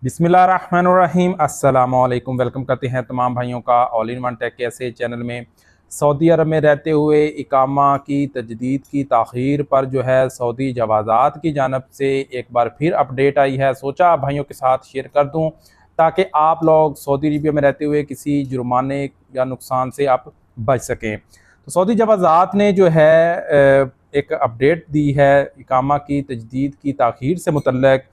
बिस्मिल्लाहिर्रहमानिर्रहीम अस्सलामुअलैकुम। वेलकम करते हैं तमाम भाइयों का ऑल इन वन टेक के ऐसे चैनल में। सऊदी अरब में रहते हुए इकामा की तजदीद की ताख़ीर पर जो है सऊदी जवाज़ात की जानब से एक बार फिर अपडेट आई है। सोचा भाइयों के साथ शेयर कर दूं ताकि आप लोग सऊदी अरबिया में रहते हुए किसी जुर्माने या नुकसान से आप बच सकें। तो सऊदी जवाज़ात ने जो है एक अपडेट दी है इकामा की तजदीद की ताख़ीर से मुतल्लिक़।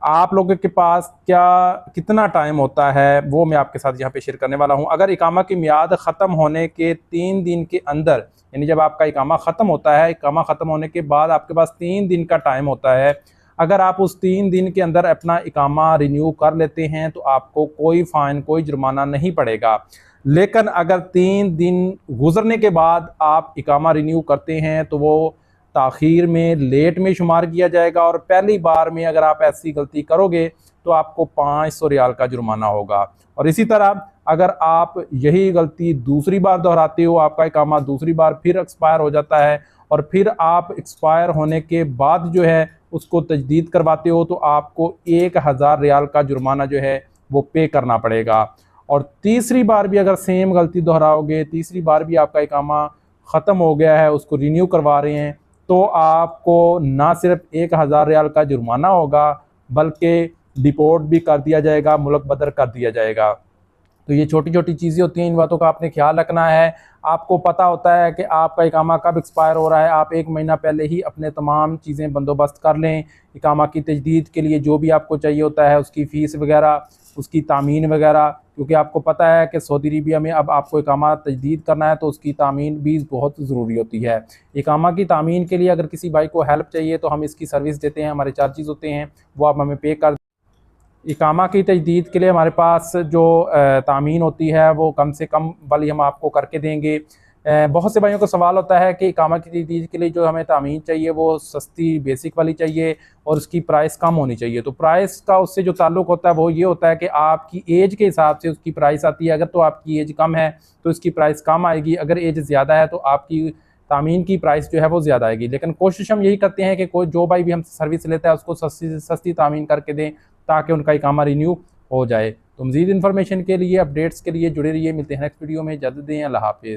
आप लोगों के पास क्या कितना टाइम होता है वो मैं आपके साथ यहाँ पे शेयर करने वाला हूँ। अगर इकामा की मियाद ख़त्म होने के 3 दिन के अंदर, यानी जब आपका इकामा ख़त्म होता है, इकामा ख़त्म होने के बाद आपके पास 3 दिन का टाइम होता है। अगर आप उस 3 दिन के अंदर अपना इकामा रिन्यू कर लेते हैं तो आपको कोई फ़ाइन, कोई जुर्माना नहीं पड़ेगा। लेकिन अगर 3 दिन गुजरने के बाद आप इकामा रिन्यू करते हैं तो वो ताख़ीर में, लेट में शुमार किया जाएगा और पहली बार में अगर आप ऐसी गलती करोगे तो आपको 500 रियाल का जुर्माना होगा। और इसी तरह अगर आप यही गलती दूसरी बार दोहराते हो, आपका इकामा दूसरी बार फिर एक्सपायर हो जाता है और फिर आप एक्सपायर होने के बाद जो है उसको तजदीद करवाते हो तो आपको 1000 रियाल का जुर्माना जो है वो पे करना पड़ेगा। और तीसरी बार भी अगर सेम गलती दोहराओगे, तीसरी बार भी आपका इकामा ख़त्म हो गया है, उसको रिन्यू करवा रहे हैं, तो आपको ना सिर्फ 1000 रियाल का जुर्माना होगा बल्कि डिपोर्ट भी कर दिया जाएगा, मुल्क बदर कर दिया जाएगा। तो ये छोटी छोटी चीज़ें होती हैं, इन बातों का आपने ख्याल रखना है। आपको पता होता है कि आपका इकामा कब एक्सपायर हो रहा है, आप 1 महीना पहले ही अपने तमाम चीज़ें बंदोबस्त कर लें। इकामा की तजदीद के लिए जो भी आपको चाहिए होता है, उसकी फ़ीस वगैरह, उसकी तामीन वगैरह, क्योंकि आपको पता है कि सऊदी अरबिया में अब आपको इकामा तजदीद करना है तो उसकी तामीन भी बहुत ज़रूरी होती है। इकामा की तामीन के लिए अगर किसी भाई को हेल्प चाहिए तो हम इसकी सर्विस देते हैं, हमारे चार्जेस होते हैं, वो आप हमें पे कर। इकामा की तजदीद के लिए हमारे पास जो तामीन होती है वो कम से कम वाली हम आपको करके देंगे। बहुत से भाइयों को सवाल होता है कि इकामा की तजदीद के लिए जो हमें तामीन चाहिए वो सस्ती बेसिक वाली चाहिए और उसकी प्राइस कम होनी चाहिए। तो प्राइस का उससे जो ताल्लुक़ होता है वो ये होता है कि आपकी एज के हिसाब से उसकी प्राइस आती है। अगर तो आपकी एज कम है तो इसकी प्राइस कम आएगी, अगर एज ज़्यादा है तो आपकी तामीन की प्राइस जो है वो ज़्यादा आएगी। लेकिन कोशिश हम यही करते हैं कि कोई जो भाई भी हमसे सर्विस लेता है उसको सस्ती से सस्ती तामीन करके दें ताकि उनका इकामा रिन्यू हो जाए। तो मज़ीद इन्फॉर्मेशन के लिए, अपडेट्स के लिए जुड़े रहिए। मिलते हैं नेक्स्ट वीडियो में। इजाज़त दें। अल्लाह हाफ़िज़।